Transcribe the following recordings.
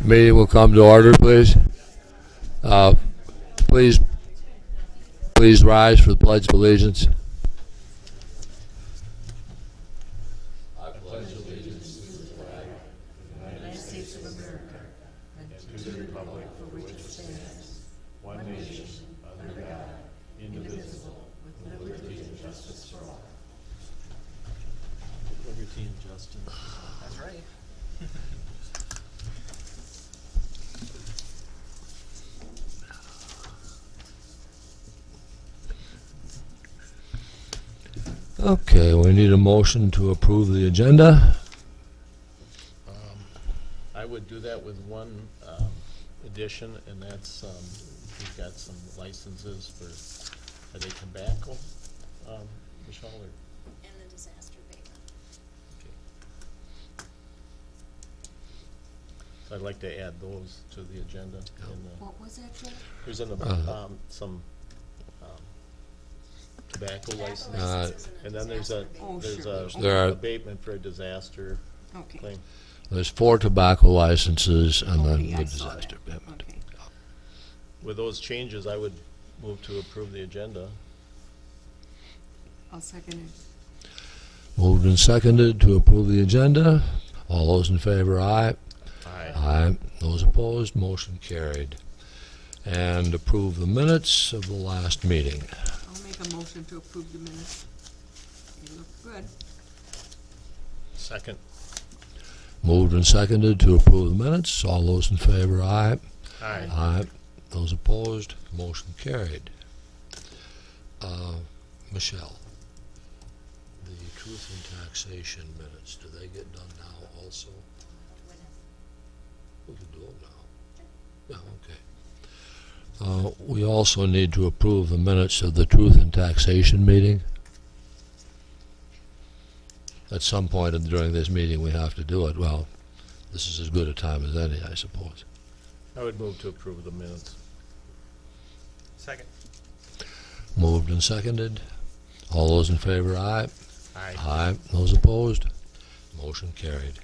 Meeting will come to order, please. Uh, please, please rise for the Pledge of Allegiance. Liberty and justice. That's right. Okay, we need a motion to approve the agenda. I would do that with one addition, and that's, we've got some licenses for, are they tobacco, Michelle, or? And the disaster abatement. Okay. So I'd like to add those to the agenda. What was that, Jeff? There's some tobacco license, licenses and then there's a, disaster there's abatement. a There are- abatement for a disaster Okay. claim. There's 4 tobacco licenses and then Okay, the I saw that. disaster abatement. Okay. With those changes, I would move to approve the agenda. I'll second it. Moved and seconded to approve the agenda. All those in favor, aye. Aye. Aye. Those opposed, motion carried. And approve the minutes of the last meeting. I'll make a motion to approve the minutes. They look good. Second. Moved and seconded to approve the minutes. All those in favor, aye. Aye. Aye. Those opposed, motion carried. Michelle, the truth and taxation minutes, do they get done now also? We can do them now. Yeah, okay. We also need to approve the minutes of the truth and taxation meeting. At some point during this meeting, we have to do it. Well, this is as good a time as any, I suppose. I would move to approve the minutes. Second. Moved and seconded. All those in favor, aye. Aye. Aye. Those opposed? Motion carried.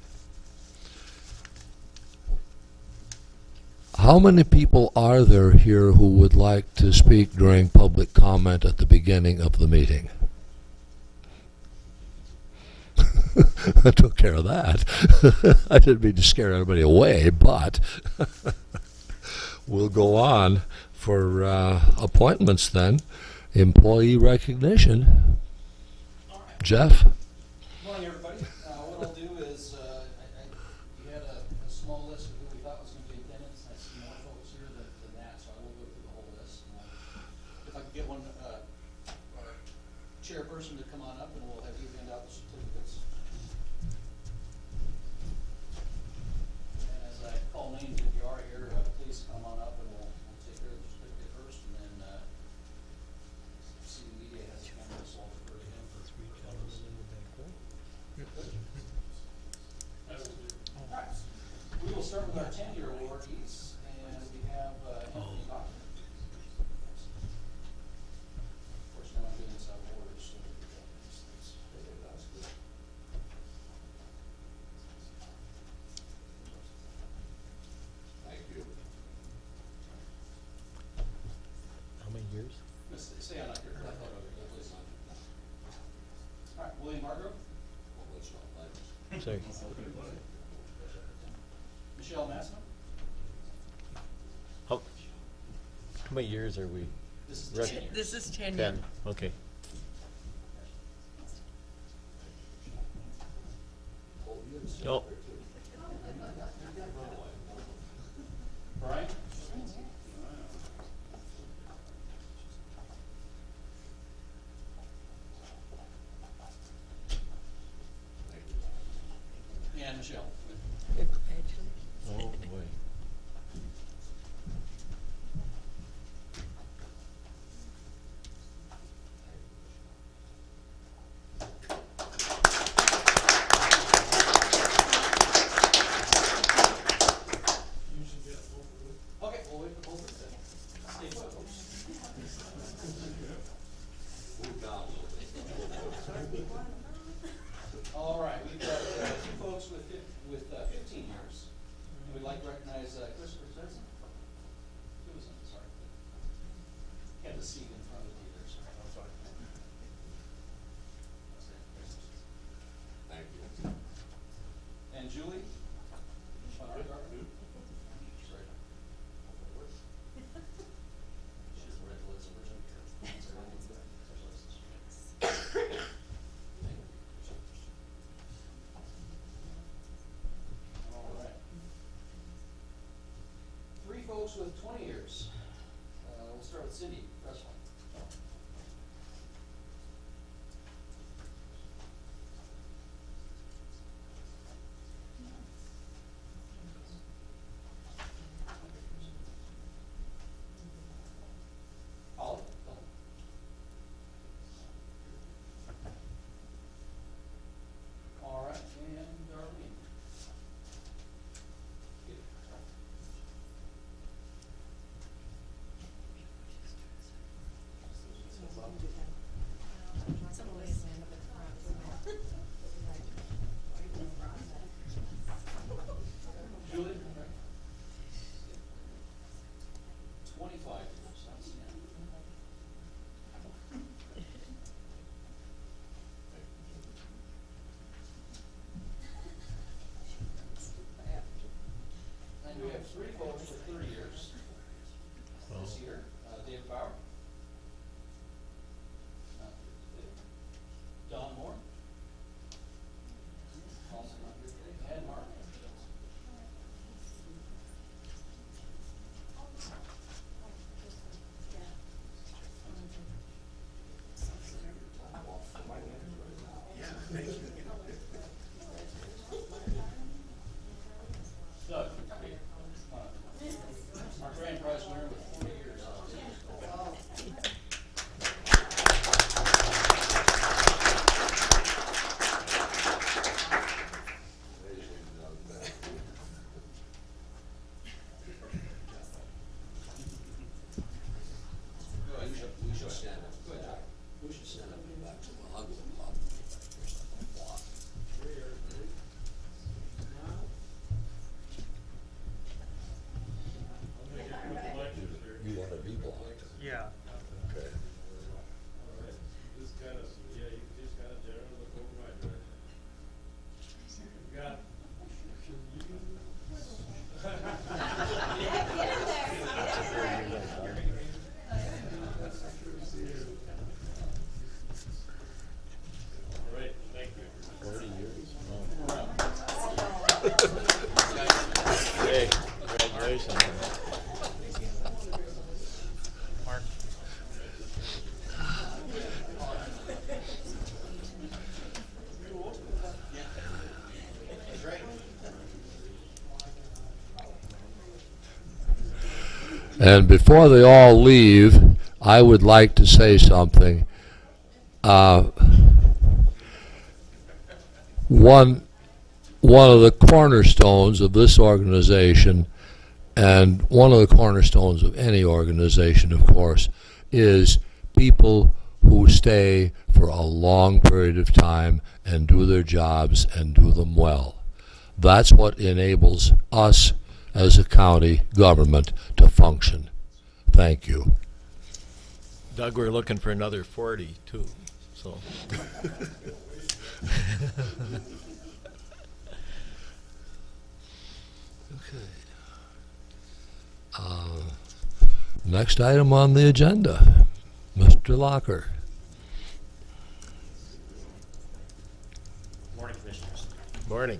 How many people are there here who would like to speak during public comment at the beginning of the meeting? I took care of that. I didn't mean to scare everybody away, but we'll go on for appointments then. Employee recognition. All right. Jeff? Morning, everybody. What I'll do is, we had a small list of who we thought was going to be in attendance. I see more folks here than that, so I will go through the whole list. If I could get one, our chairperson to come on up, and we'll have you hand out the certificates. And as I call names, if you are here, please come on up, and we'll take care of the certificate first, and then, city media has cameras, so I'll refer to him for photos. All right, we will start with our 10-year awardees, and we have Anthony Bachman. Of course, now I'm doing this out of order, so we got these things. Thank you. How many years? Stay on up here. I thought I would go this on. All right, William Hargrove. Sorry. Michelle Massimo. How many years are we? This is Right. 10 years. This is 10 years. 10, okay. Oh, Brian. And Michelle. oh boy. Okay, we'll wait for both of them. Stay put, folks. All right, we've got two folks with 15 years. we'd like to recognize Christopher Susan. Sorry. Had the seat in front of you there, sorry. Thank you. And Julie? Sorry. She's the red list version. All right. 3 folks with 20 years. We'll start with Cindy Pressler. Holly? All right, and Darlene. Julie? 25 years, outstanding. And we have 3 folks with 30 years this year. David Bauer. Don Moore. Also not here today. And Mark. Doug, come on. Our grand prize winner with 40 years. We should stand up. Good job. We should stand up and back to the hug with Bob. You want to be blocked? Yeah. Okay. Just kind of, yeah, you just kind of generally look over my direction. Got. All right, thank you. 40 years? Hey, congratulations. Mark. That's right. And before they all leave, I would like to say something. One of the cornerstones of this organization, and one of the cornerstones of any organization, of course, is people who stay for a long period of time and do their jobs and do them well. That's what enables us as a county government to function. Thank you. Doug, we're looking for another 40 too, so. Next item on the agenda, Mr. Locker. Morning, Commissioners. Morning.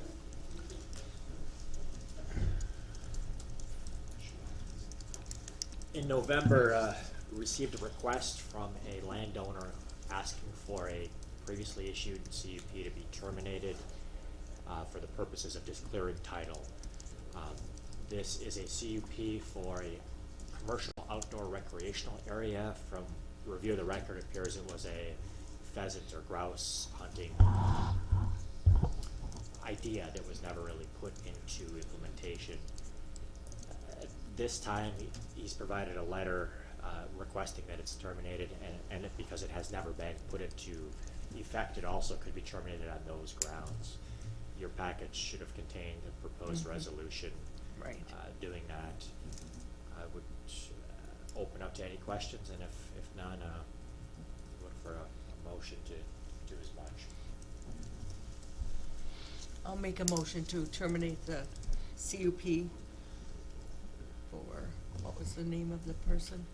In November, we received a request from a landowner asking for a previously issued CUP to be terminated for the purposes of just clearing title. This is a CUP for a commercial outdoor recreational area. From review of the record, it appears it was a pheasant or grouse hunting idea that was never really put into implementation. This time, he's provided a letter requesting that it's terminated, and because it has never been put into effect, it also could be terminated on those grounds. Your package should have contained a proposed resolution Right. doing that. I would open up to any questions, and if none, look for a motion to do as much. I'll make a motion to terminate the CUP for, what was the name of the person?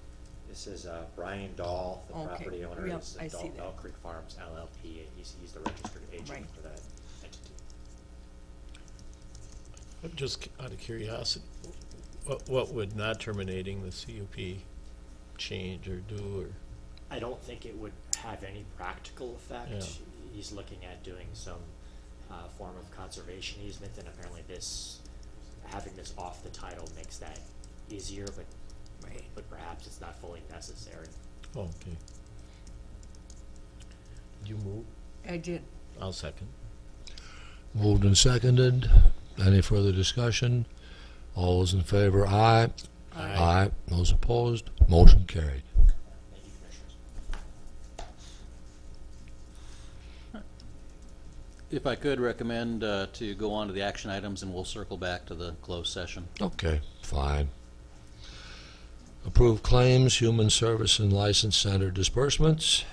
This is Brian Dahl, the Okay. property owner. Yep, is I see that. Elk Creek Farms LLP, and he's the registered agent Right. for that entity. Just out of curiosity, what would not terminating the CUP change or do, or? I don't think it would have any practical effect. Yeah. He's looking at doing some form of conservation easement, and apparently having this off the title makes that easier, Right. but perhaps it's not fully necessary. Oh, okay. Did you move? I did. I'll second. Moved and seconded. Any further discussion? All those in favor, aye. Aye. Those opposed, motion carried. Thank you, Commissioners. If I could recommend to go on to the action items, and we'll circle back to the closed session. Okay, fine. Approve claims, human service and license center disbursements.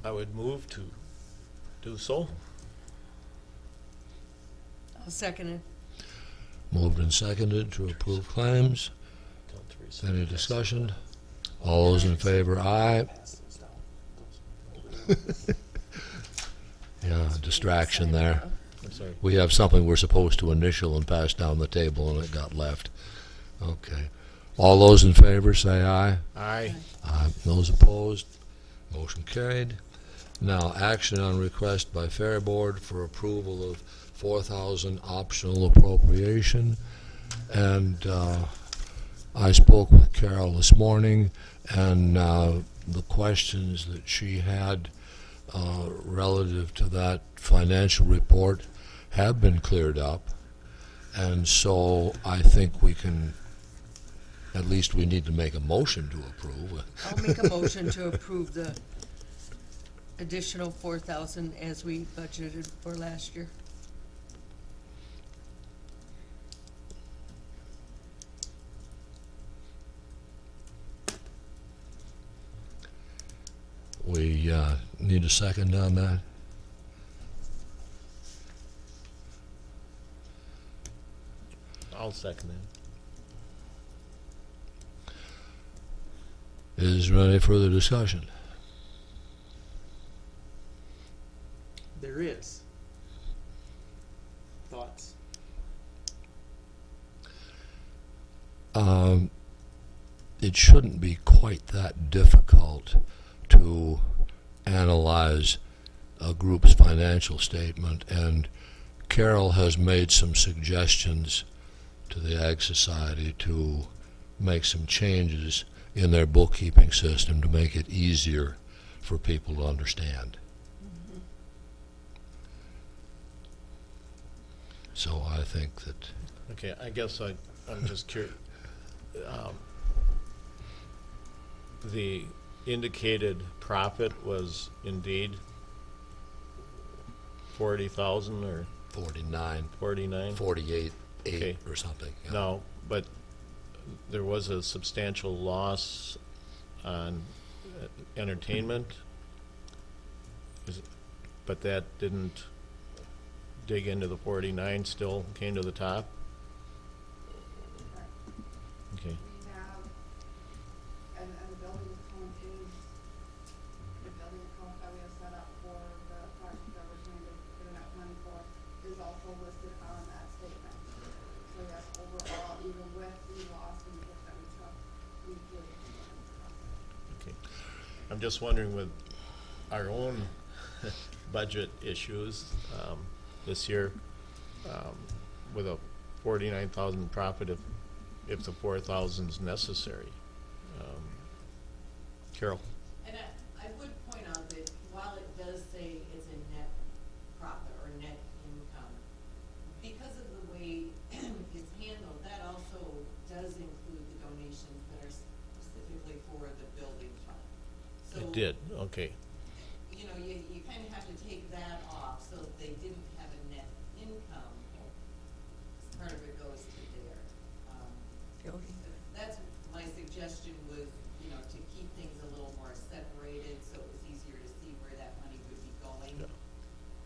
I would move to do so. I'll second it. Moved and seconded to approve claims. Tell Teresa. Any discussion? All those in favor, aye. Yeah, distraction there. I'm sorry. We have something we're supposed to initial and pass down the table, and it got left. Okay. All those in favor, say aye. Aye. Those opposed, motion carried. Now, action on request by Fair Board for approval of 4,000 optional appropriation. And I spoke with Carol this morning, and the questions that she had relative to that financial report have been cleared up. And so I think we can, at least we need to make a motion to approve. I'll make a motion to approve the additional 4,000 as we budgeted for last year. We need a second on that. I'll second that. Is there any further discussion? There is. Thoughts? It shouldn't be quite that difficult to analyze a group's financial statement, and Carol has made some suggestions to the Ag Society to make some changes in their bookkeeping system to make it easier for people to understand. So I think that Okay, I guess I'm just curious. The indicated profit was indeed 40,000 or 49, 49? 48, 8 Okay. or something. Yeah. No, but there was a substantial loss on entertainment. But that didn't dig into the 49, still came to the top? Okay. We have, and the building account is, the building account that we have set up for the project that we're trying to get enough money for is also listed on that statement. So yes, overall, even with the loss and the hit that we took, we did come in profit. Okay. I'm just wondering with our own budget issues this year, with a 49,000 profit, if the 4,000 is necessary. Carol? And I would point out that while it does say it's a net profit or net income, because of the way it's handled, that also does include the donations that are specifically for the building fund. So, It did, okay. you know, you kind of have to take that off, so that they didn't have a net income part of it goes to there. Jody? That's my suggestion was, to keep things a little more separated, so it was easier to see where that money would be going. Yeah.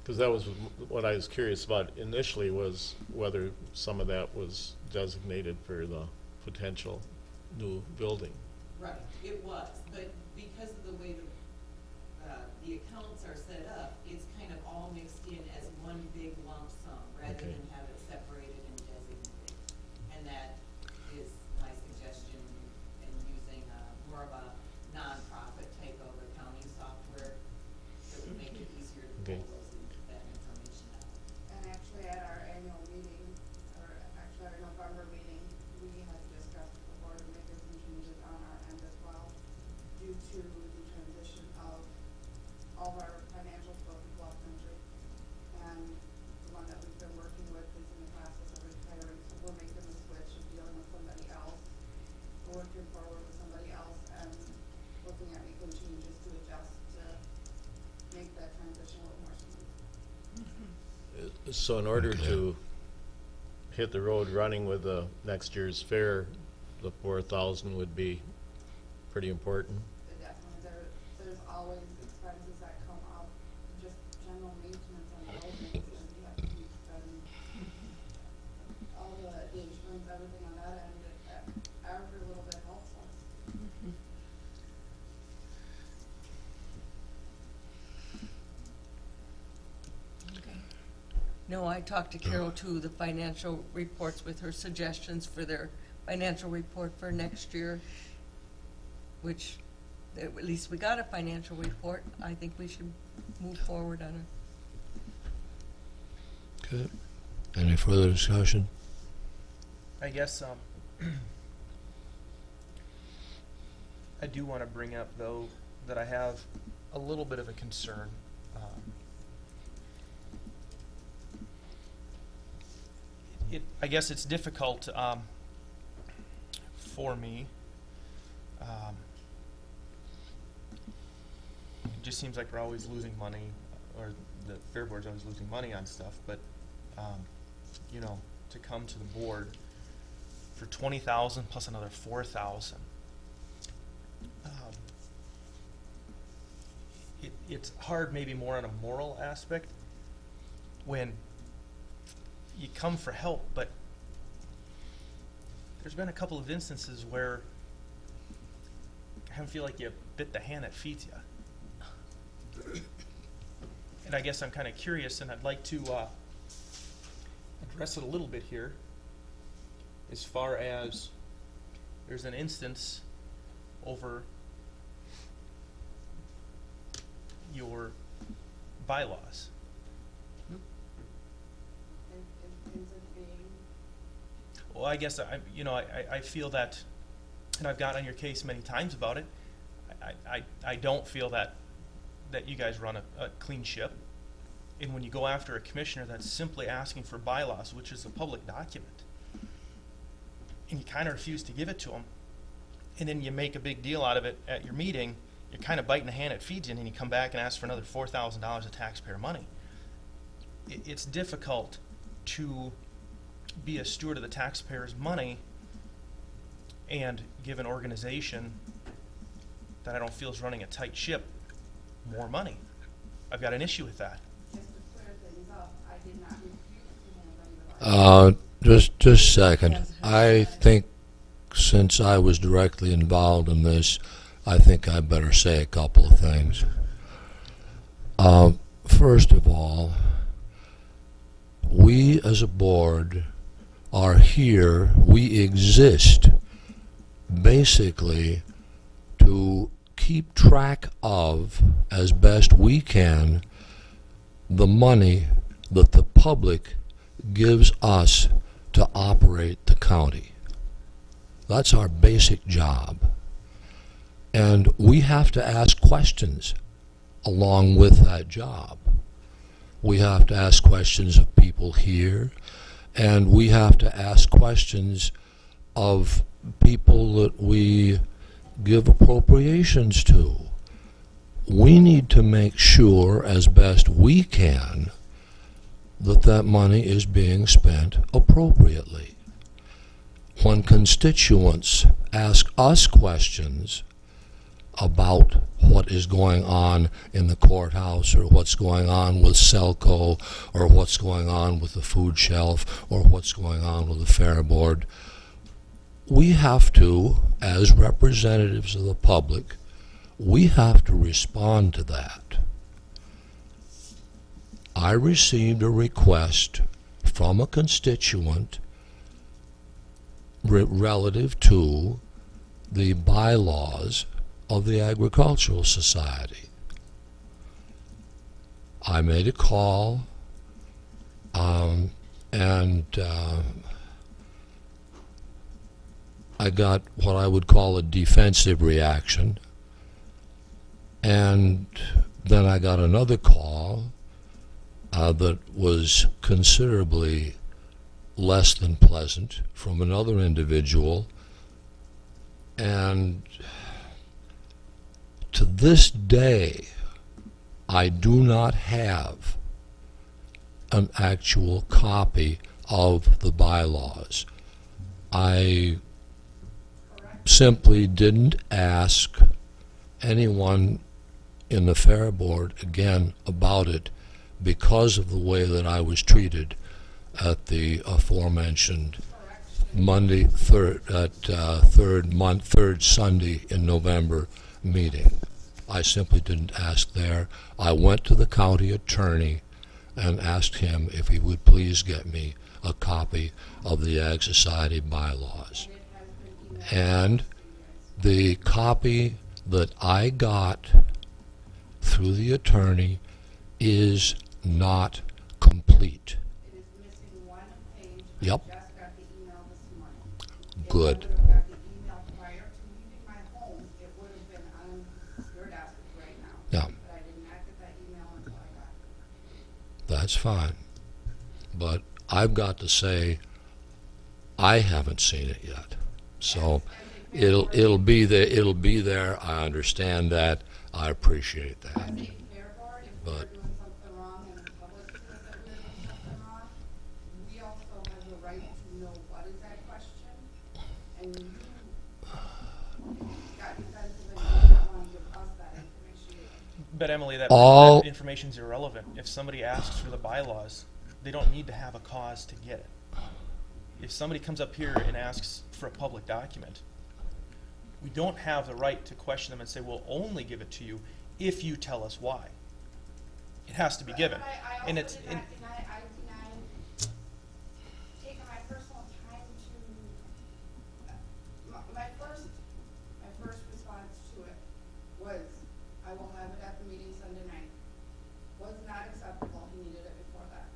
Because that was what I was curious about initially, was whether some of that was designated for the potential new building. Right, it was, but because of the way the accounts are set up, it's kind of all mixed in as one big lump sum, rather Okay. than have it separated and designated. And that is my suggestion, in using more of a nonprofit type of accounting software that would make it easier to Okay. pull that information out. And actually at our annual meeting, or actually our November meeting, we had discussed with the board to make some changes on our end as well, due to the transition of all of our financials go to Bluff Country. And the one that we've been working with is in the process of retiring, so we're making the switch of dealing with somebody else, working forward with somebody else, and looking at making changes to adjust to make that transition a little more smooth. So in order Okay. to hit the road running with the next year's fair, the 4,000 would be pretty important. Definitely, there's always expenses that come up, just general maintenance on buildings, and you have to keep spending all the insurance, everything on that end, every little bit helps us. No, I talked to Carol too, the financial reports with her suggestions for their financial report for next year, which, at least we got a financial report. I think we should move forward on it. Okay. Any further discussion? I guess, I do want to bring up, though, that I have a little bit of a concern. I guess it's difficult for me. It just seems like we're always losing money, or the Fair Board's always losing money on stuff, but, to come to the board for 20,000 plus another 4,000. It's hard, maybe more on a moral aspect, when you come for help, but there's been a couple of instances where I kind of feel like you bit the hand that feeds you. And I guess I'm kind of curious, and I'd like to address it a little bit here, as far as there's an instance over your bylaws. Is it being, Well, I guess I feel that, and I've gotten on your case many times about it. I don't feel that you guys run a clean ship. And when you go after a commissioner that's simply asking for bylaws, which is a public document, and you kind of refuse to give it to them, and then you make a big deal out of it at your meeting, you're kind of biting the hand that feeds you, and then you come back and ask for another $4,000 of taxpayer money. It's difficult to be a steward of the taxpayers' money and give an organization that I don't feel is running a tight ship more money. I've got an issue with that. just to clear things up, I did not refuse to hand money to our. Just a second. I think since I was directly involved in this, I think I better say a couple of things. First of all, we as a board are here, we exist basically to keep track of, as best we can, the money that the public gives us to operate the county. That's our basic job. And we have to ask questions along with that job. We have to ask questions of people here, and we have to ask questions of people that we give appropriations to. We need to make sure, as best we can, that that money is being spent appropriately. When constituents ask us questions about what is going on in the courthouse, or what's going on with Selco, or what's going on with the food shelf, or what's going on with the fair board, we have to, as representatives of the public, we have to respond to that. I received a request from a constituent relative to the bylaws of the Agricultural Society. I made a call, and I got what I would call a defensive reaction. And then I got another call that was considerably less than pleasant from another individual. And to this day, I do not have an actual copy of the bylaws. I simply didn't ask anyone in the Fair Board again about it because of the way that I was treated at the aforementioned third Sunday in November meeting. I simply didn't ask there. I went to the county attorney and asked him if he would please get me a copy of the Ag Society bylaws. And the copy that I got through the attorney is not complete. It is missing one page. Yep. I just got the email this morning. Good. If I would have got the email prior to leaving my home, it would have been on your desk right now. Yeah. But I did not get that email until I got it. That's fine. But I've got to say, I haven't seen it yet. So it'll be there. It'll be there. I understand that. I appreciate that. I think Fair Board, if we're But doing something wrong and the public feels that we're doing something wrong, we also have the right to know what is that question. And you got defensive and did not want to give us that information. But Emily, that, All- that information's irrelevant. If somebody asks for the bylaws, they don't need to have a cause to get it. If somebody comes up here and asks for a public document, we don't have the right to question them and say, we'll only give it to you if you tell us why. It has to be given. But I And also it's, did not deny, I denied taking my personal time to, my first response to it was, I will have it at the meeting Sunday night. Was not acceptable, he needed it before that.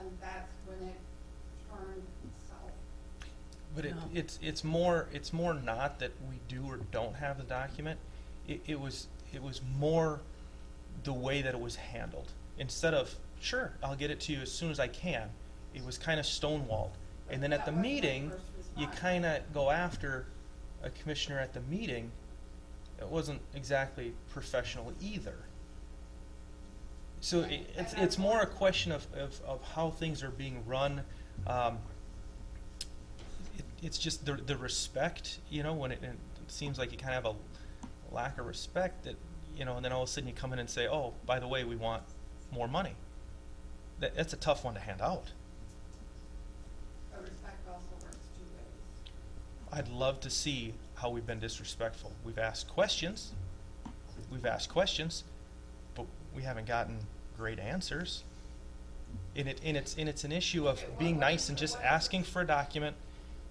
And that's when it turned south. But it's more not that we do or don't have the document. It was more the way that it was handled. Instead of, sure, I'll get it to you as soon as I can, it was kind of stonewalled. And then at the That was my meeting, first you response. kind of go after a commissioner at the meeting. It wasn't exactly professional either. So it's more a question of how things are being run. It's just the respect, when it seems like you kind of have a lack of respect that, and then all of a sudden you come in and say, oh, by the way, we want more money. That's a tough one to hand out. But respect also works two ways. I'd love to see how we've been disrespectful. We've asked questions, but we haven't gotten great answers. And it's an issue of being nice and just asking for a document.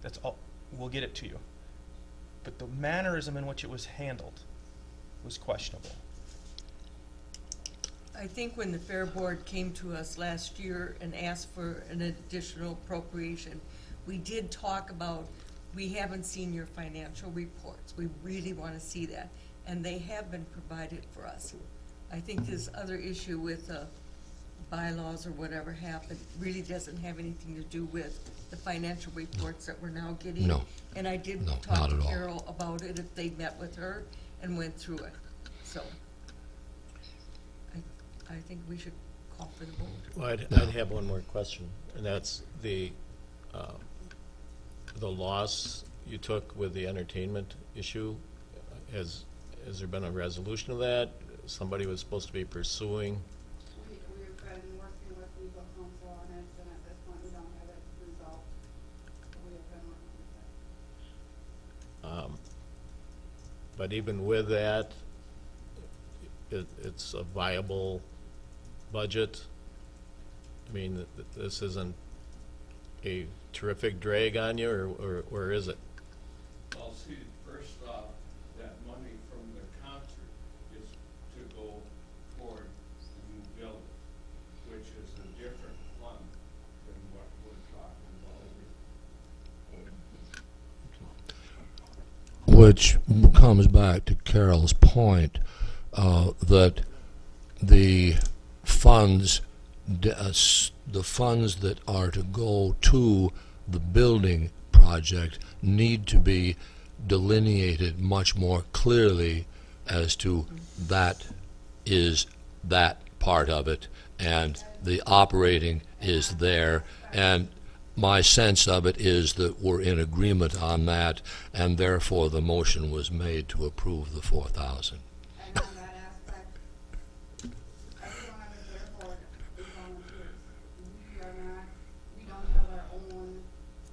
That's all. We'll get it to you. But the mannerism in which it was handled was questionable. I think when the Fair Board came to us last year and asked for an additional appropriation, we did talk about, we haven't seen your financial reports. We really want to see that. And they have been provided for us. I think this other issue with bylaws or whatever happened really doesn't have anything to do with the financial reports that we're now getting. No. And I did No, talk not to at all. Carol about it, if they met with her and went through it. So I think we should call call for the vote. Well, I'd have one more question, and that's the loss you took with the entertainment issue. Has there been a resolution of that? Somebody was supposed to be pursuing. We've been working with legal counsel on it, and at this point, we don't have it resolved. We have been working with it. But even with that, it's a viable budget. I mean, this isn't a terrific drag on you, or is it? Well, see, first off, that money from the concert is to go toward the new building, which is a different fund than what we're talking about. Which comes back to Carol's point that the funds that are to go to the building project need to be delineated much more clearly as to that is that part of it, and the operating is there. And my sense of it is that we're in agreement on that, and therefore the motion was made to approve the 4,000. And on that aspect, everyone on the airport is volunteers. We don't have our own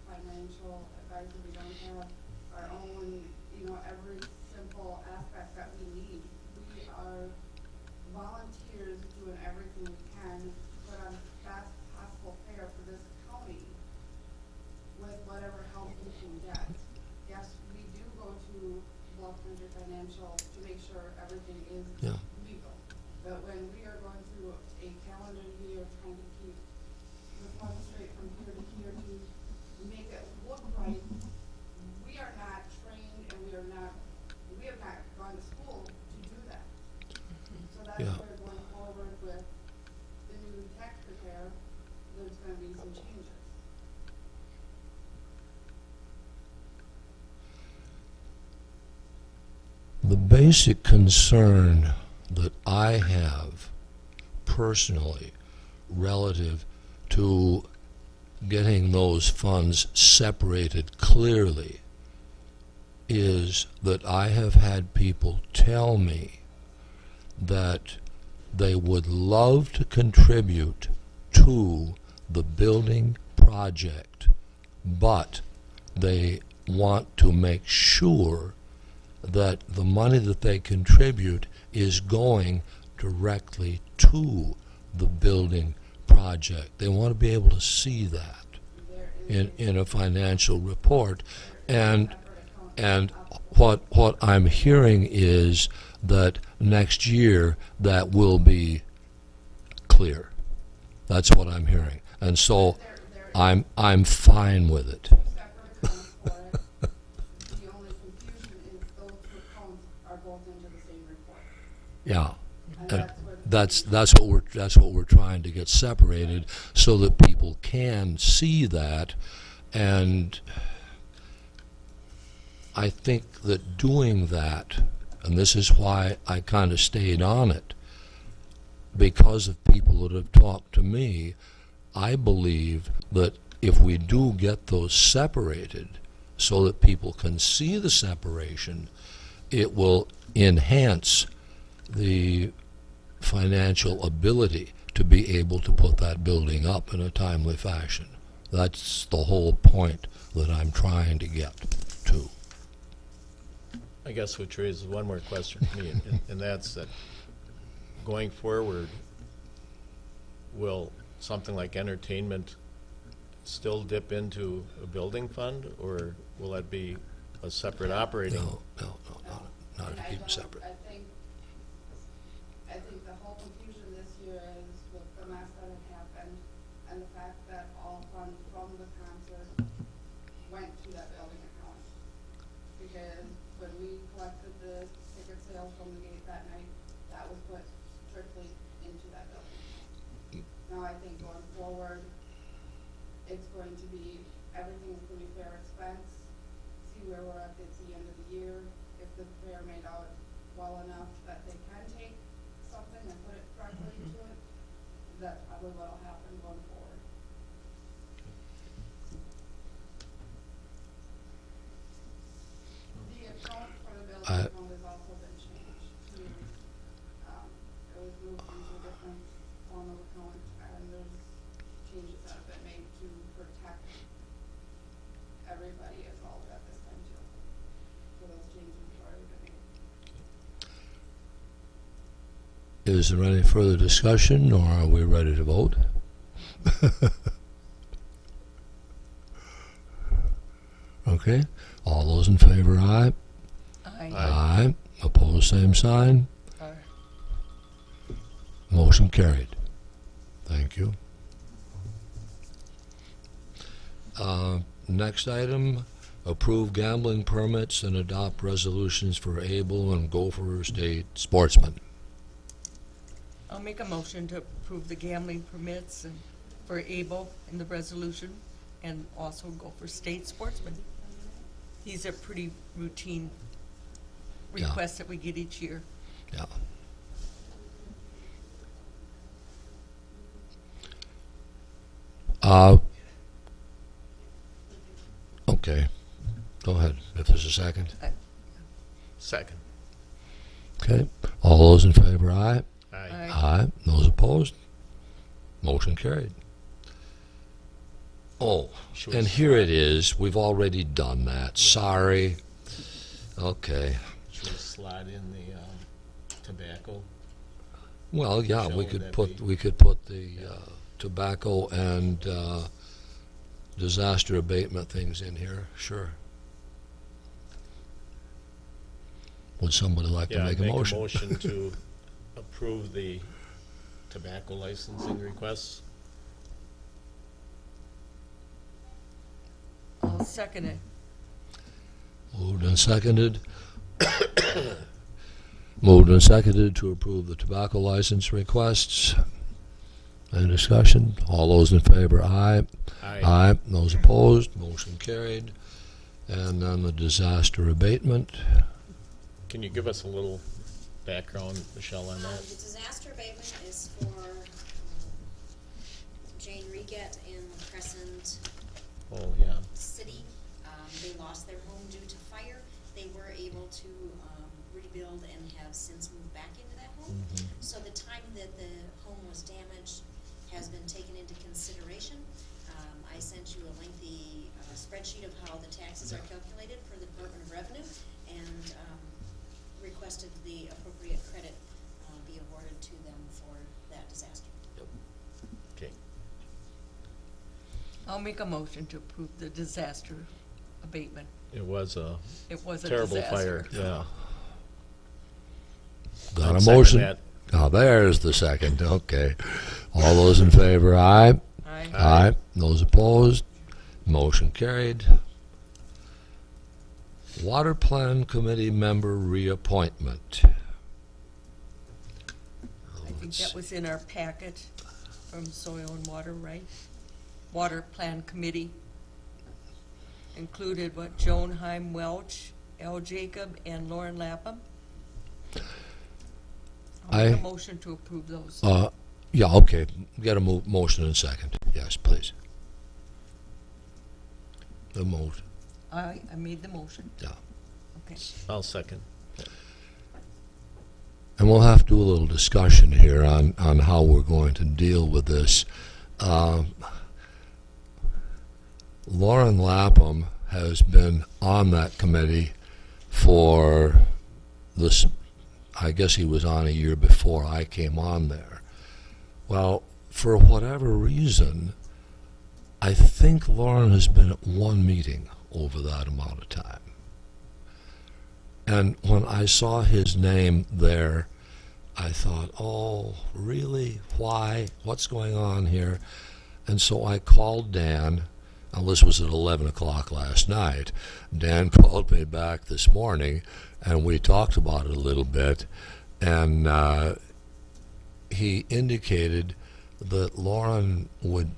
financial advisor, we don't have our own, every simple aspect that we need. We are volunteers doing everything we can to put on the best possible fare for this county with whatever help we can get. Yes, we do go to Bluff Country Financial to make sure everything is Yeah. legal. But when we are going through a calendar year trying to keep the funds straight from here to here to make it look right, we are not trained and we have not gone to school to do that. So that's Yeah. where going forward with the new tax preparer, there's gonna be some changes. The basic concern that I have personally relative to getting those funds separated clearly is that I have had people tell me that they would love to contribute to the building project, but they want to make sure that the money that they contribute is going directly to the building project. They want to be able to see that in a financial report. And what I'm hearing is that next year that will be clear. That's what I'm hearing. And so I'm fine with it. Separate accounts for it. The only confusion is those two accounts are both into the same report. Yeah. And And that's what. that's what we're trying to get separated so that people can see that. And I think that doing that, and this is why I kind of stayed on it, because of people that have talked to me, I believe that if we do get those separated so that people can see the separation, it will enhance the financial ability to be able to put that building up in a timely fashion. That's the whole point that I'm trying to get to. I guess which raises one more question for me, and that's that going forward, will something like entertainment still dip into a building fund, or will that be a separate operating? No, not And to I keep don't- it separate. I think the whole confusion this year is with the mess that had happened and the fact that all funds from the concert went to that building account. Because when we collected the ticket sales from the gate that night, that was put strictly into that building account. Now I think going forward, it's going to be, everything's going to be fair expense, see where we're at the end of the year, if the fair made out well enough that they can take something and put it directly into it, that's probably what'll happen going forward. The account for the building I- account has also been changed to, it was moved into a different form of account, and there's changes that have been made to protect everybody involved at this time too. So those changes have already been made. Is there any further discussion, or are we ready to vote? Okay, all those in favor, aye. Aye. Aye. Opposed, same sign. Aye. Motion carried. Thank you. Next item, approve gambling permits and adopt resolutions for Able and Gopher State sportsmen. I'll make a motion to approve the gambling permits and for Able in the resolution, and also go for state sportsmen. These are pretty routine Yeah. requests that we get each year. Yeah. Okay, go ahead, if there's a second. Second. Okay, all those in favor, aye. Aye. Aye. Those opposed? Motion carried. Oh, Should we and here it is. We've already done that. Sorry. Okay. Should we slide in the tobacco? Well, yeah, Michelle, we would could that put be- we could put the tobacco and disaster abatement things in here. Sure. Would somebody like to Yeah, make a motion? motion to approve the tobacco licensing requests. I'll second it. Moved and seconded. Moved and seconded to approve the tobacco license requests. Any discussion? All those in favor, aye. Aye. Those opposed, motion carried. And then the disaster abatement. Can you give us a little background, Michelle, on that? The disaster abatement is for Jane Regat in Crescent Oh, yeah. City. They lost their home due to fire. They were able to rebuild and have since moved back into that home. So the time that the home was damaged has been taken into consideration. I sent you a lengthy spreadsheet of how the taxes are calculated for the Department of Revenue, and requested the appropriate credit be awarded to them for that disaster. Okay. I'll make a motion to approve the disaster abatement. It was a It was a terrible disaster. fire, yeah. Got a I'd second motion? that. Oh, there's the second. Okay. All those in favor, aye. Aye. Aye. Those opposed, motion carried. Water Plan Committee member reappointment. I think that was in our packet from Soil and Water, right? Water Plan Committee included what, Joan Heim Welch, Al Jacob, and Lauren Lapham. I'll make a I- motion to approve those. Yeah, okay. Got a motion and second. Yes, please. The motion, I made the motion. yeah. Okay. I'll second. And we'll have to do a little discussion here on how we're going to deal with this. Lauren Lapham has been on that committee for this, I guess he was on a year before I came on there. Well, for whatever reason, I think Lauren has been at one meeting over that amount of time. And when I saw his name there, I thought, oh, really? Why? What's going on here? And so I called Dan. Now, this was at 11 o'clock last night. Dan called me back this morning, and we talked about it a little bit. And he indicated that Lauren would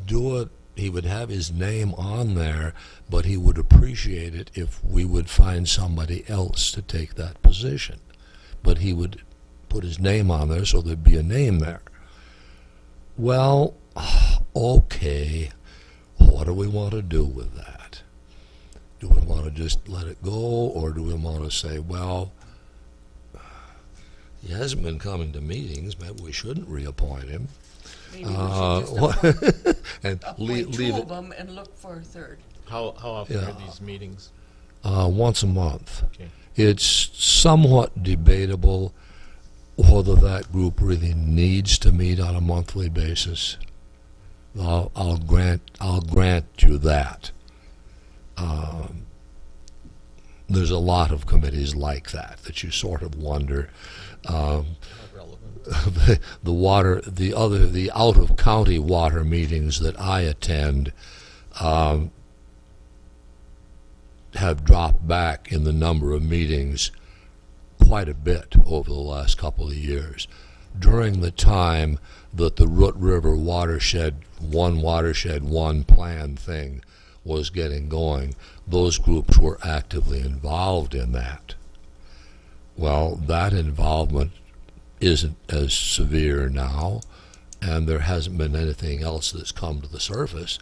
do it. He would have his name on there, but he would appreciate it if we would find somebody else to take that position. But he would put his name on there, so there'd be a name there. Well, okay, what do we want to do with that? Do we want to just let it go, or do we want to say, well, he hasn't been coming to meetings, maybe we shouldn't reappoint him? Maybe we should just And appoint two leave of it them and look for a third. How often Yeah. are these meetings? once a month. Okay. It's somewhat debatable whether that group really needs to meet on a monthly basis. I'll grant you that. There's a lot of committees like that you sort of wonder. Not relevant. The out of county water meetings that I attend have dropped back in the number of meetings quite a bit over the last couple of years. During the time that the Root River watershed, one plan thing was getting going, those groups were actively involved in that. Well, that involvement isn't as severe now, and there hasn't been anything else that's come to the surface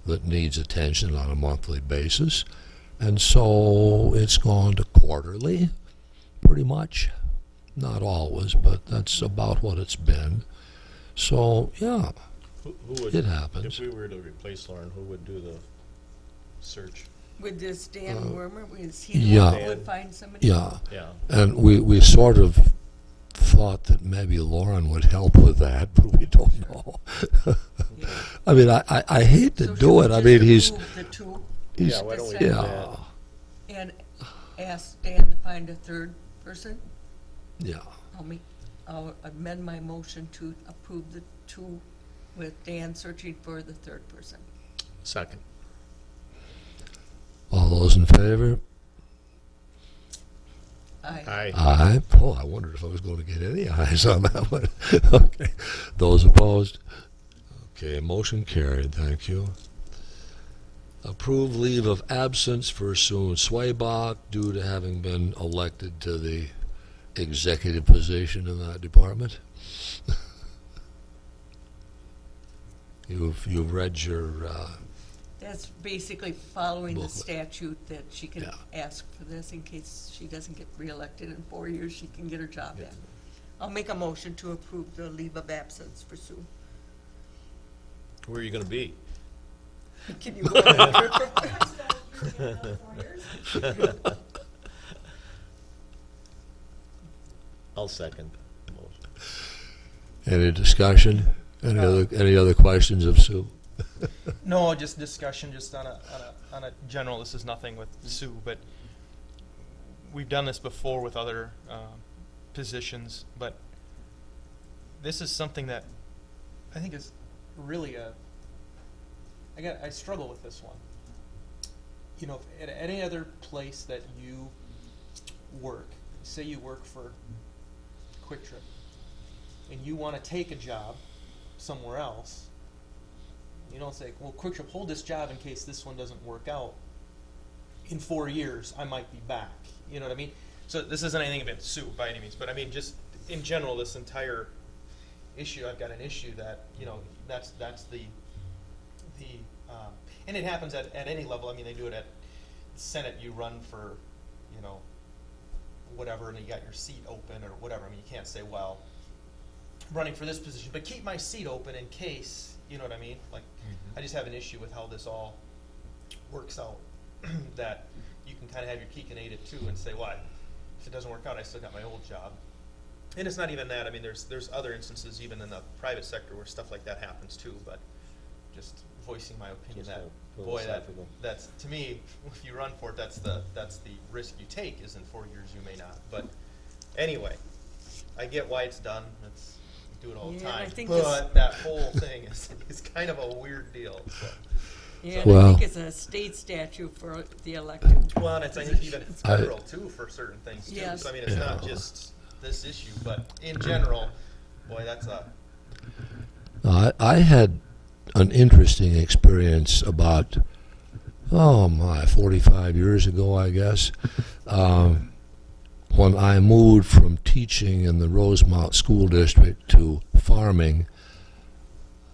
that needs attention on a monthly basis, and so it's gone to quarterly, pretty much. Not always, but that's about what it's been. So, yeah, Who would, it happens. if we were to replace Lauren, who would do the search? With this Dan Wormer, is he yeah. the one who would find somebody? Yeah, Yeah. and we sort of thought that maybe Lauren would help with that, but we don't know. Yeah. I mean, I hate to So do should it. I we mean, just approve the two he's Yeah, why don't we do yeah, that? and ask Dan to find a third person? yeah. I'll amend my motion to approve the two with Dan searching for the third person. Second. All those in favor? Aye. Aye. Aye. Oh, I wondered if I was going to get any ayes on that one. Okay. Those opposed? Okay, motion carried. Thank you. Approve leave of absence for Sue Swaybach due to having been elected to the executive position in that department. You've read your That's basically following the Booklet. statute that she can Yeah. ask for this in case she doesn't get reelected in 4 years, she can get her job back. I'll make a motion to approve the leave of absence for Sue. Where are you gonna be? Can you go on a trip? I'll second the motion. any discussion? Any other questions of Sue? No, just discussion, just on a general, this is nothing with Sue, but we've done this before with other positions, but this is something that I think is really I struggle with this one. You know, at any other place that you work, say you work for Quick Trip, and you want to take a job somewhere else, you don't say, well, Quick Trip, hold this job in case this one doesn't work out. In 4 years, I might be back. You know what I mean? So this isn't anything about Sue by any means, but I mean, just in general, this entire issue, I've got an issue that, you know, that's the and it happens at any level. I mean, they do it at Senate. You run for, you know, whatever, and you got your seat open or whatever. I mean, you can't say, well, I'm running for this position, but keep my seat open in case, you know what I mean? Like, I just have an issue with how this all works out, that you can kind of have your cake and eat it too and say, well, if it doesn't work out, I still got my old job. And it's not even that. I mean, there's other instances even in the private sector where stuff like that happens too, but just voicing my opinion Just that, a boy, philosophical. that's, to me, if you run for it, that's the risk you take, is in 4 years you may not. But anyway, I get why it's done. It's, we do it all the Yeah, and I time. think But that whole thing is kind of a weird deal. So. Yeah, Well- and I think it's a state statute for the elected. Well, and it's, I think even I- federal too for certain things too. Yes. So I mean, it's not Yeah. just this issue, but in general, boy, that's a I had an interesting experience about, 45 years ago, I guess, when I moved from teaching in the Rosemount School District to farming.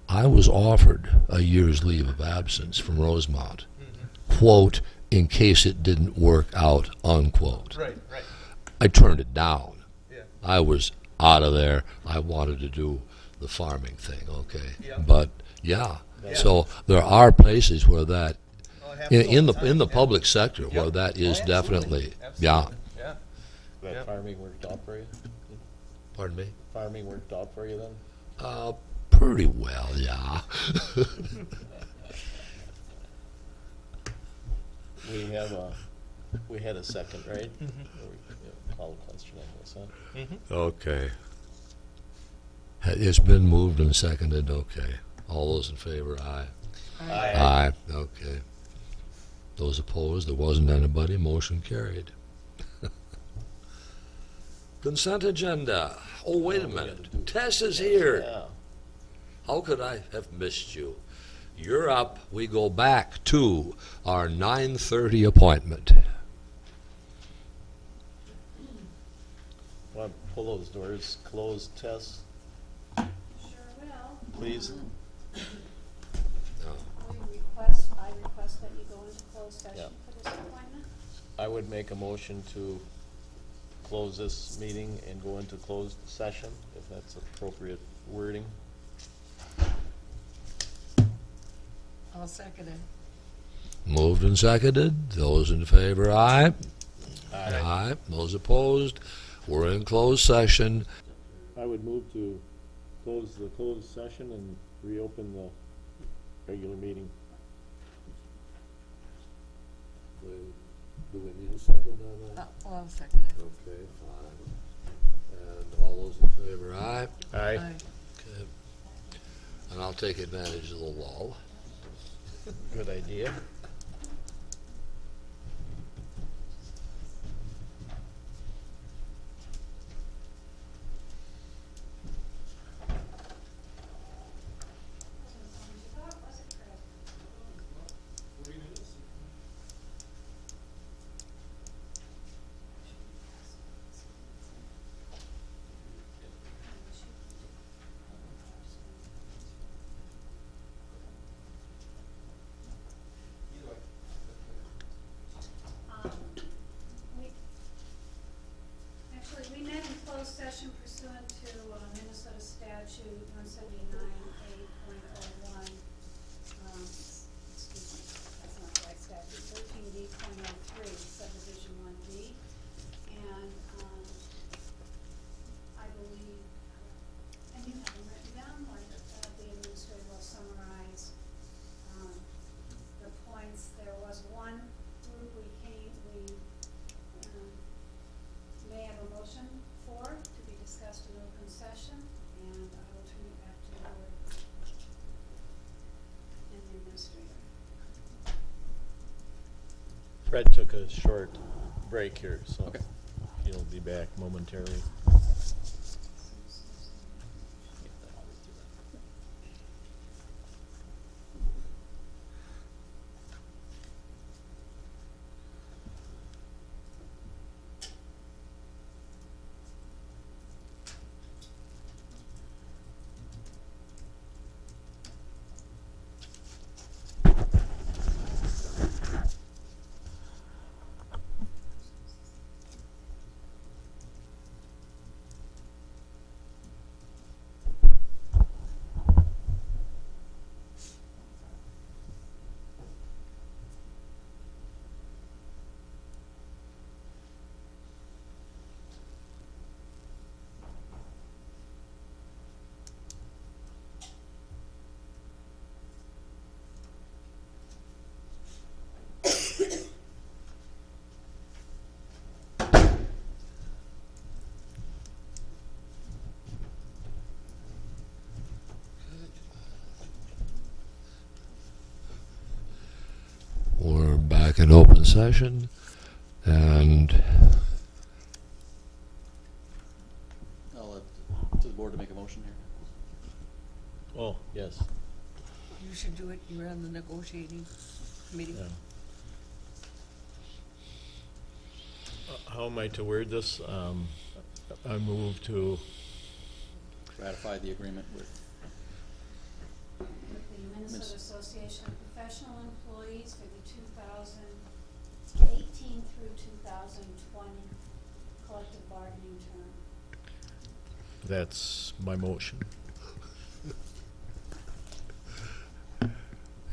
I was offered a year's leave of absence from Rosemont, quote, in case it didn't work out, unquote. Right, right, I turned it down. yeah. I was out of there. I wanted to do the farming thing, okay? Yeah. But, yeah, Yeah. so there are places where that, Oh, it happens all in the time, yeah. public sector, where Yep. that Oh, is absolutely, definitely, yeah. absolutely, yeah. That Yep. farming worked out for you? Pardon me? Farming worked out for you then? Pretty well, yeah. We had a second, right? Mhm. Call a question on this, huh? Mhm. Okay. It's been moved and seconded, okay. All those in favor, aye. Aye, okay. Those opposed, there wasn't anybody, motion carried. Consent agenda. Oh, wait a we gotta minute. do- Tess is here. Yeah. How could I have missed you? You're up. We go back to our 9:30 appointment. Want to pull those doors closed, Tess, Sure will. please? I request that you go into closed session Yeah. for this appointment. I would make a motion to close this meeting and go into closed session, if that's appropriate wording. I'll second it. Moved and seconded. Those in favor, aye. Aye. Those opposed, we're in closed session. I would move to close the closed session and reopen the regular meeting. Do we need a second on that? I'll second it. Okay, fine. And all those in favor, aye. Aye. Aye. Okay. And I'll take advantage of the lull. Good idea. We met in closed session pursuant to Minnesota statute 179A.01. Excuse me, that's not the right statute, 13D.03, subdivision 1D. And I believe, and you have them written down, or the administrator will summarize the points. There was one group we may have a motion for to be discussed in open session, and I will turn it back to the board and the administrator. Fred took a short break here, so Okay. he'll be back momentarily. We're back in open session, and I'll let, to the board to make a motion here. Oh, yes. You should do it. You're on the negotiating committee. Yeah. How am I to word this? I move to, Ratify the agreement with with the Minnesota Association of Professional Employees for the 2018 through 2020 collective bargaining term. That's my motion.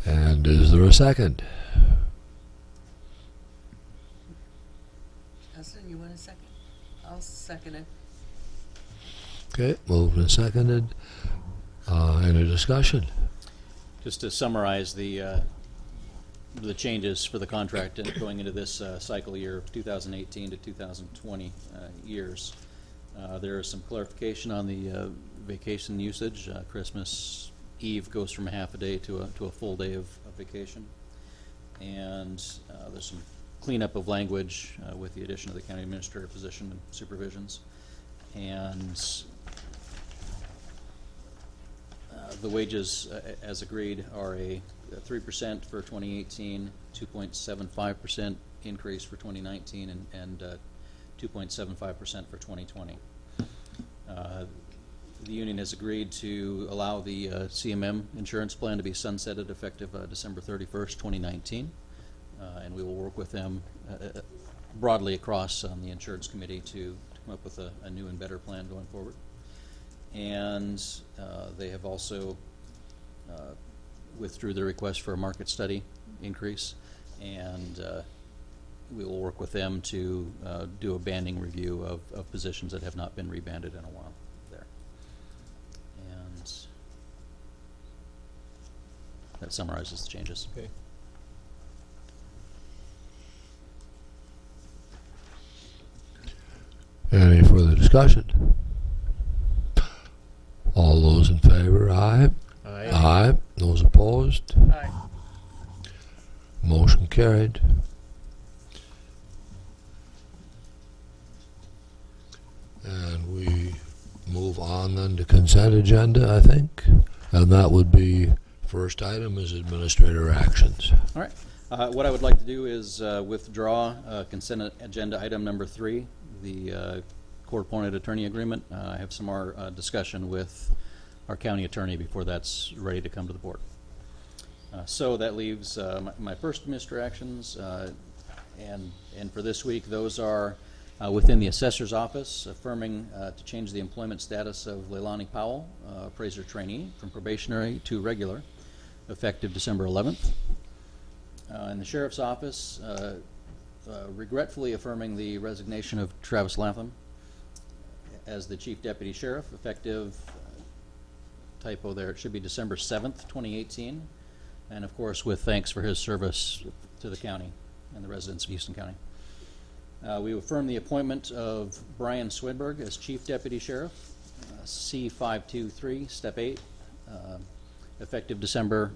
And is there a second? Justin, you want a second? I'll second it. Okay, moved and seconded. Any discussion? Just to summarize the changes for the contract going into this cycle year, 2018 to 2020 years. There is some clarification on the vacation usage. Christmas Eve goes from a half a day to a full day of vacation. And there's some cleanup of language with the addition of the county administrator position and supervisions. And the wages, as agreed, are a 3% for 2018, 2.75% increase for 2019, and 2.75% for 2020. The union has agreed to allow the CMM insurance plan to be sunsetted effective December 31st, 2019, and we will work with them broadly across on the insurance committee to come up with a new and better plan going forward. And they have also withdrew their request for a market study increase, and we will work with them to do a banding review of positions that have not been rebanded in a while there. And that summarizes the changes. Okay. Any further discussion? All those in favor, aye. Aye. Aye. Those opposed? Aye. Motion carried. And we move on then to consent agenda, I think. And that would be, first item is administrator actions. All right. What I would like to do is withdraw consent agenda item number 3, the court-appointed attorney agreement. I have some more discussion with our county attorney before that's ready to come to the board. So that leaves my first administrator actions, and for this week, those are within the assessor's office, affirming to change the employment status of Leilani Powell, appraiser trainee, from probationary to regular, effective December 11th. In the sheriff's office, regretfully affirming the resignation of Travis Latham as the chief deputy sheriff, effective, typo there, it should be December 7th, 2018, and of course with thanks for his service to the county and the residents of Houston County. We affirm the appointment of Brian Swinburg as chief deputy sheriff, C523, step 8, effective December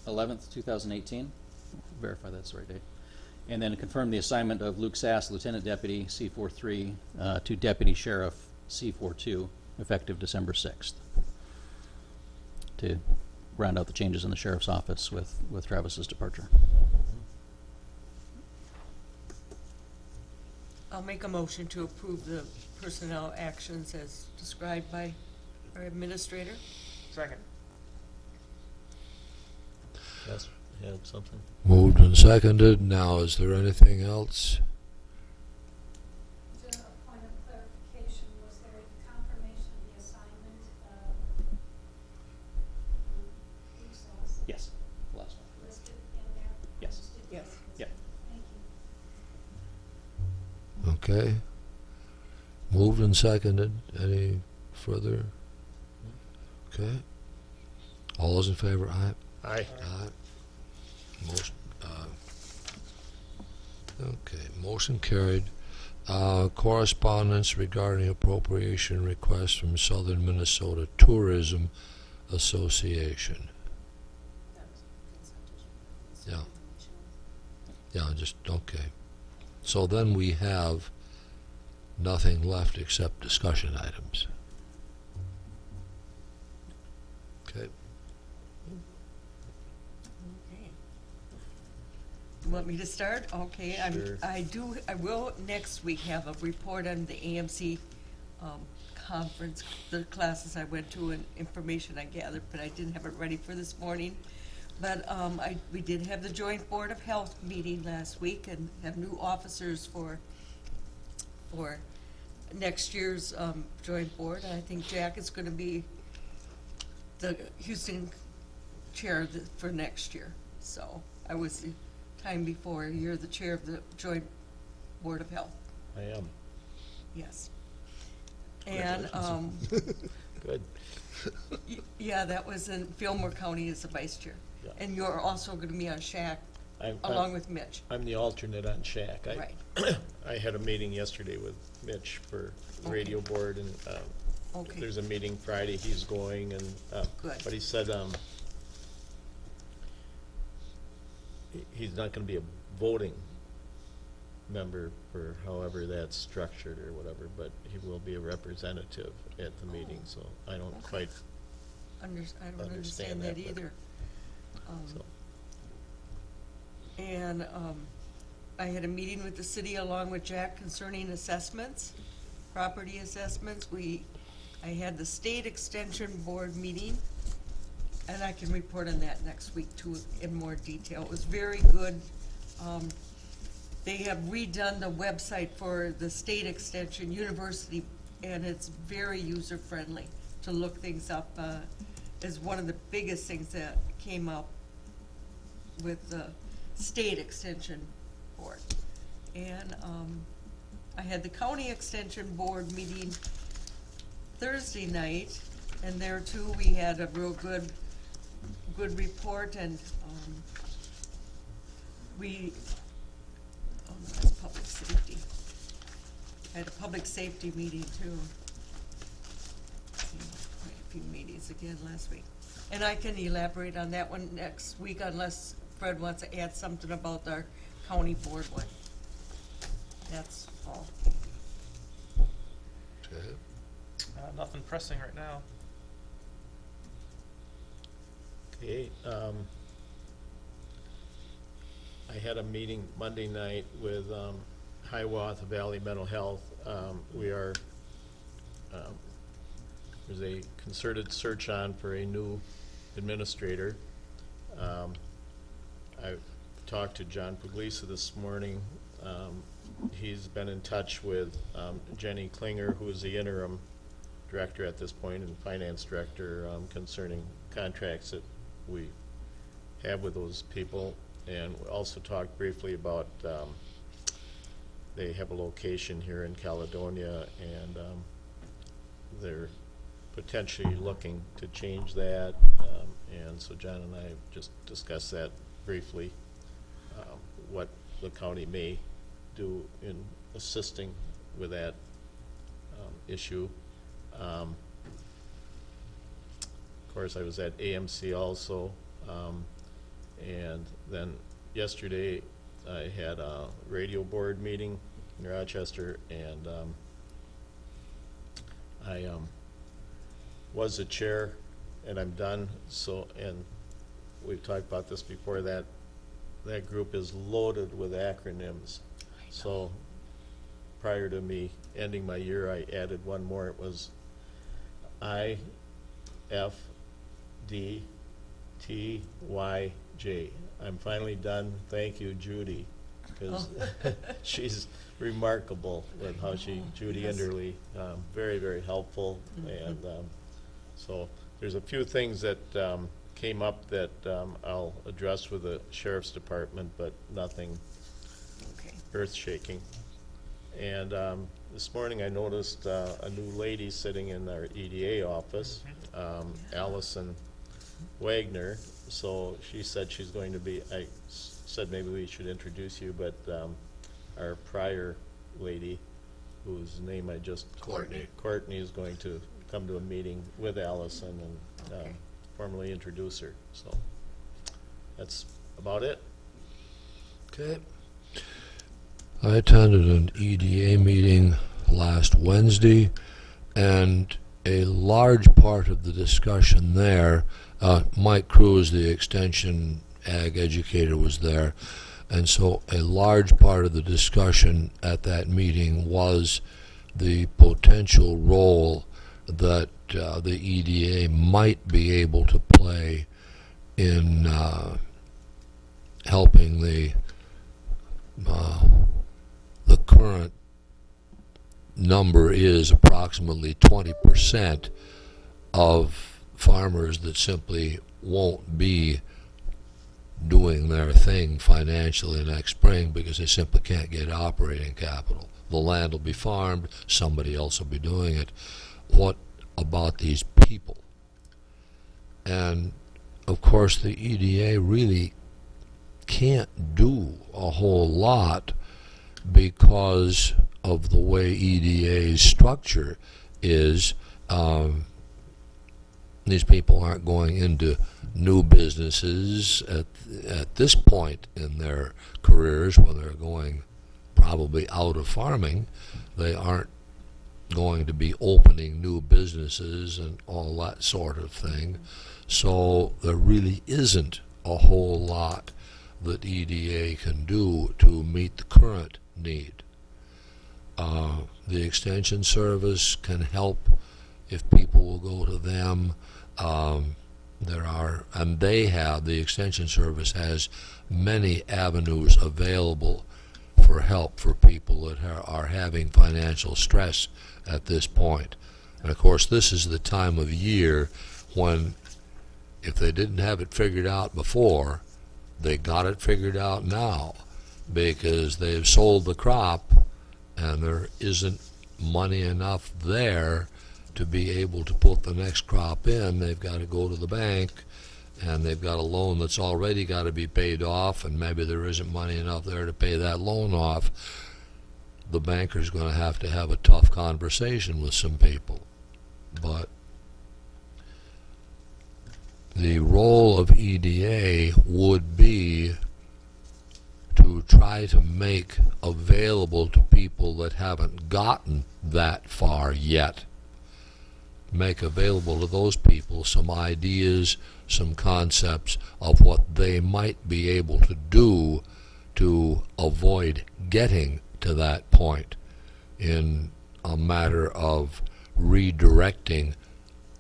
11th, 2018. Verify that's the right date. And then confirm the assignment of Luke Sass, lieutenant deputy, C43, to deputy sheriff, C42, effective December 6th, to round out the changes in the sheriff's office with Travis's departure. I'll make a motion to approve the personnel actions as described by our administrator. Second. Yes, you had something? Moved and seconded. Now, is there anything else? Just a point of clarification, was there a confirmation of the assignment of Luke Sass Yes, the last one. listed in there? Yes. Listed in Yes. there? Yep. Thank you. Okay. Moved and seconded. Any further? Okay. All those in favor, aye. Aye. Aye. Motion, okay, motion carried. Correspondence regarding appropriation request from Southern Minnesota Tourism Association. Yeah. Yeah, just, okay. So then we have nothing left except discussion items. Okay. Okay. You want me to start? Okay, Sure. I will next week have a report on the AMC conference, the classes I went to and information I gathered, but I didn't have it ready for this morning. But we did have the Joint Board of Health meeting last week and have new officers for next year's joint board. And I think Jack is going to be the Houston chair for next year. So I was the time before, you're the chair of the Joint Board of Health. I am. Yes. And, Good. yeah, that was in Fillmore County as the vice chair. Yeah. And you're also gonna be on SHAC, I'm- along with Mitch. I'm the alternate on SHAC. Right. I had a meeting yesterday with Mitch for the radio board, and Okay. there's a meeting Friday, he's going, and, Good. but he said, he's not gonna be a voting member for however that's structured or whatever, but he will be a representative at the meeting, so I don't Okay. quite, I don't understand understand that, that but- either. so. And I had a meeting with the city along with Jack concerning assessments, property assessments. I had the state extension board meeting, and I can report on that next week too in more detail. It was very good. They have redone the website for the state extension university, and it's very user-friendly to look things up. Is one of the biggest things that came up with the state extension board. And I had the county extension board meeting Thursday night, and there too we had a real good report, and that's public safety. I had a public safety meeting too. Quite a few meetings again last week. And I can elaborate on that one next week unless Fred wants to add something about our county board one. That's all. Okay. Nothing pressing right now. Okay, I had a meeting Monday night with Hiawatha Valley Mental Health. We are, there's a concerted search on for a new administrator. I've talked to John Puglisa this morning. He's been in touch with Jenny Klinger, who is the interim director at this point and finance director, concerning contracts that we have with those people. And we also talked briefly about, they have a location here in Caledonia, and they're potentially looking to change that. And so John and I just discussed that briefly, what the county may do in assisting with that issue. Of course, I was at AMC also, and then yesterday I had a radio board meeting in Rochester, and I was the chair, and I'm done. So, and we've talked about this before, that group is loaded with acronyms. So prior to me ending my year, I added one more. It was IFDTYJ. I'm finally done. Thank you, Judy, because she's remarkable with how Judy Enderly, very, very helpful. And so there's a few things that came up that I'll address with the sheriff's department, but nothing earth-shaking. And this morning I noticed a new lady sitting in our EDA office, Allison Wagner. So she said she's going to be, I said maybe we should introduce you, but our prior lady, whose name I just... Courtney is going to come to a meeting with Allison and formally introduce her. So that's about it. Okay. I attended an EDA meeting last Wednesday, and a large part of the discussion there, Mike Cruz, the extension ag educator, was there, and so a large part of the discussion at that meeting was the potential role that the EDA might be able to play in helping the current number is approximately 20% of farmers that simply won't be doing their thing financially next spring because they simply can't get operating capital. The land will be farmed, somebody else will be doing it. What about these people? And of course the EDA really can't do a whole lot because of the way EDA's structure is. These people aren't going into new businesses at this point in their careers when they're going probably out of farming. They aren't going to be opening new businesses and all that sort of thing. So there really isn't a whole lot that EDA can do to meet the current need. The Extension Service can help if people will go to them. The Extension Service has many avenues available for help for people that are having financial stress at this point. And of course, this is the time of year when, if they didn't have it figured out before, they got it figured out now, because they've sold the crop and there isn't money enough there to be able to put the next crop in. They've got to go to the bank, and they've got a loan that's already got to be paid off, and maybe there isn't money enough there to pay that loan off. The banker's going to have a tough conversation with some people. But the role of EDA would be to try to make available to people that haven't gotten that far yet, make available to those people some ideas, some concepts of what they might be able to do to avoid getting to that point, in a matter of redirecting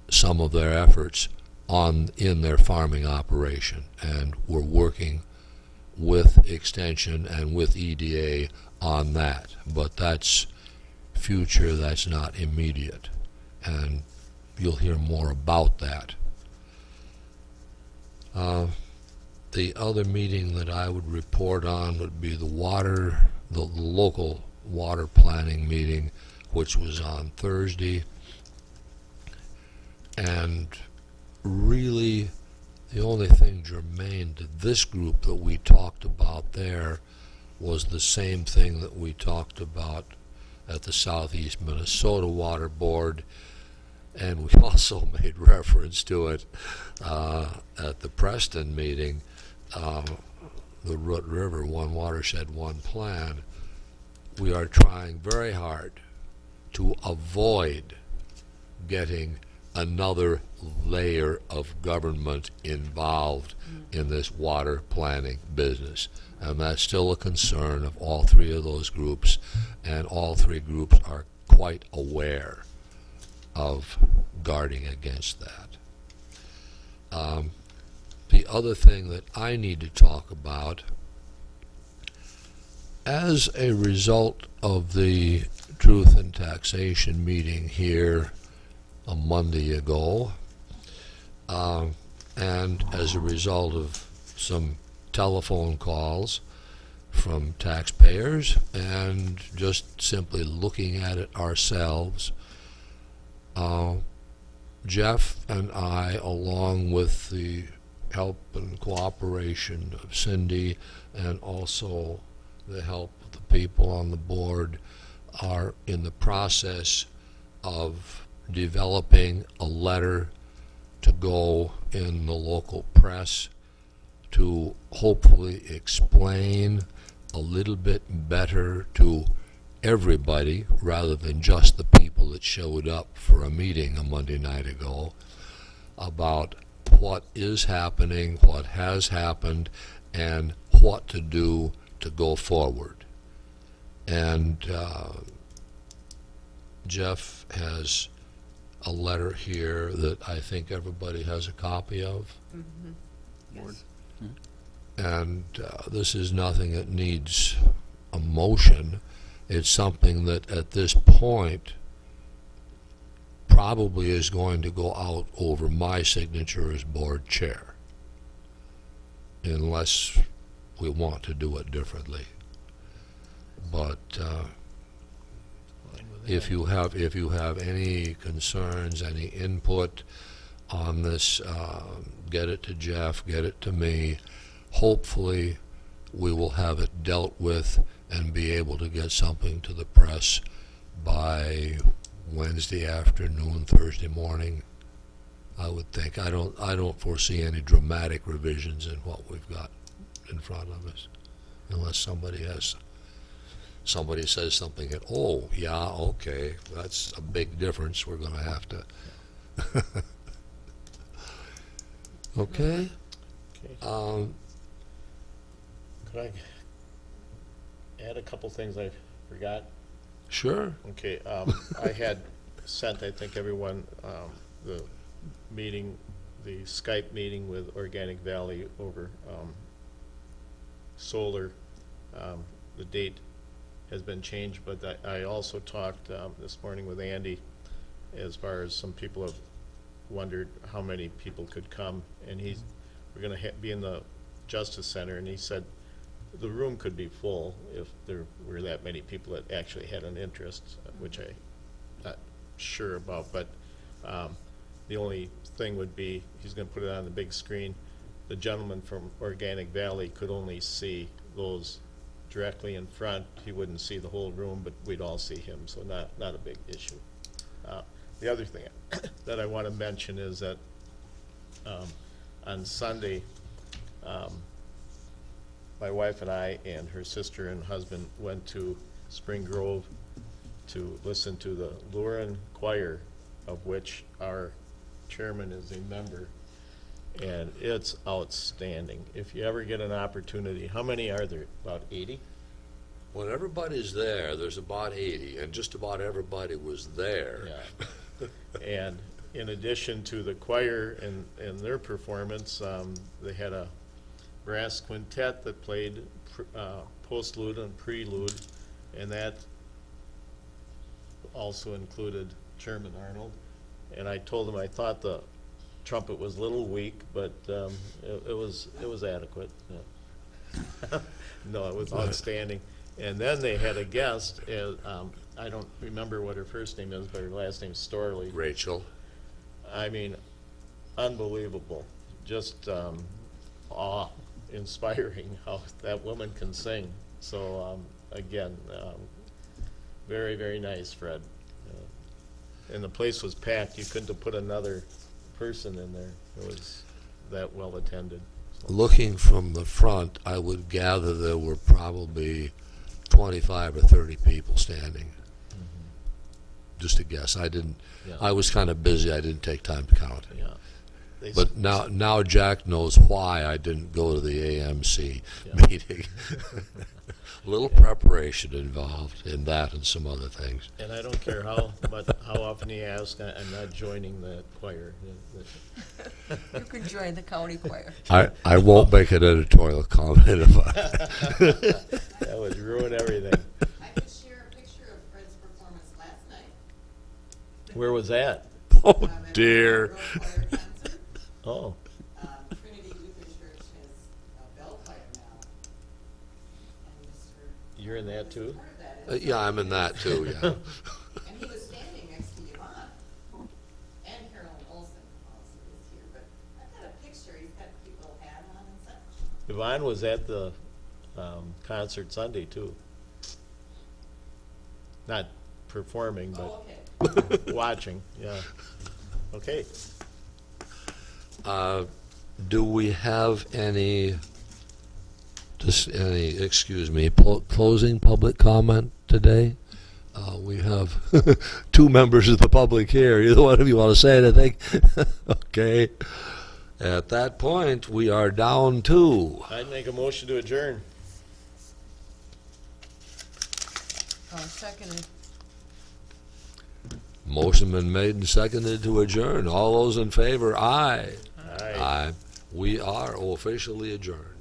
some of their efforts in their farming operation. And we're working with Extension and with EDA on that. But that's future, that's not immediate. And you'll hear more about that. The other meeting that I would report on would be the local water planning meeting, which was on Thursday. And really, the only thing germane to this group that we talked about there was the same thing that we talked about at the Southeast Minnesota Water Board, and we also made reference to it at the Preston meeting, the Root River, One Watershed, One Plan. We are trying very hard to avoid getting another layer of government involved in this water planning business. And that's still a concern of all three of those groups, and all three groups are quite aware of guarding against that. The other thing that I need to talk about, as a result of the Truth and Taxation meeting here a Monday ago, and as a result of some telephone calls from taxpayers and just simply looking at it ourselves, Jeff and I, along with the help and cooperation of Cindy and also the help of the people on the board, are in the process of developing a letter to go in the local press to hopefully explain a little bit better to everybody, rather than just the people that showed up for a meeting a Monday night ago, about what is happening, what has happened, and what to do to go forward. And Jeff has a letter here that I think everybody has a copy of. Yes. And this is nothing that needs a motion. It's something that at this point probably is going to go out over my signature as board chair, unless we want to do it differently. But if you have any concerns, any input on this, get it to Jeff, get it to me. Hopefully, we will have it dealt with and be able to get something to the press by Wednesday afternoon, Thursday morning. I would think. I don't foresee any dramatic revisions in what we've got in front of us, unless somebody says something that, oh yeah, okay, that's a big difference. We're going to have to. Okay. Okay. Could I add a couple things I forgot? Sure. Okay, I had sent, I think, everyone the meeting, the Skype meeting with Organic Valley over solar. The date has been changed, but I also talked this morning with Andy as far as some people have wondered how many people could come, and we're going to be in the Justice Center, and he said the room could be full if there were that many people that actually had an interest, which I'm not sure about, but the only thing would be he's going to put it on the big screen. The gentleman from Organic Valley could only see those directly in front. He wouldn't see the whole room, but we'd all see him, so not a big issue. The other thing that I want to mention is that on Sunday, my wife and I and her sister and husband went to Spring Grove to listen to the Lurin Choir, of which our chairman is a member, and it's outstanding. If you ever get an opportunity, how many are there? About 80? When everybody's there, there's about 80, and just about everybody was there. Yeah. And in addition to the choir and their performance, they had a brass quintet that played postlude and prelude, and that also included Chairman Arnold. And I told him I thought the trumpet was a little weak, but it was adequate. Yeah. No, it was outstanding. And then they had a guest. I don't remember what her first name is, but her last name is Storley. Rachel. I mean, unbelievable. Just awe-inspiring how that woman can sing. So again, very, very nice, Fred. And the place was packed. You couldn't have put another person in there. It was that well attended. So. Looking from the front, I would gather there were probably 25 or 30 people standing. Just a guess. Yeah. I was kind of busy. I didn't take time to count. Yeah. They But now Jack knows why I didn't go to the AMC meeting. A little preparation involved in that and some other things. And I don't care how often he asks, I'm not joining the choir. You can join the county choir. I won't make an editorial comment about it. That would ruin everything. I could share a picture of Fred's performance last night. Where was that? Oh, At the dear. World Choir Concert. Oh, Trinity Lutheran Church has a bell choir now. And Mr. you're in that too? part of that is- Yeah, I'm in that too, yeah. And he was standing next to Yvonne. And Carolyn Olson also is here, but I've got a picture, he's got people hat on and such. Yvonne was at the concert Sunday too. Not performing, Oh, but okay. watching, yeah. Okay. Do we have any closing public comment today? We have two members of the public here. Either one of you want to say anything? Okay. At that point, we are down to I'd make a motion to adjourn. Second, Motion been made and seconded to adjourn. All those in favor, aye. Aye. Aye. We are officially adjourned.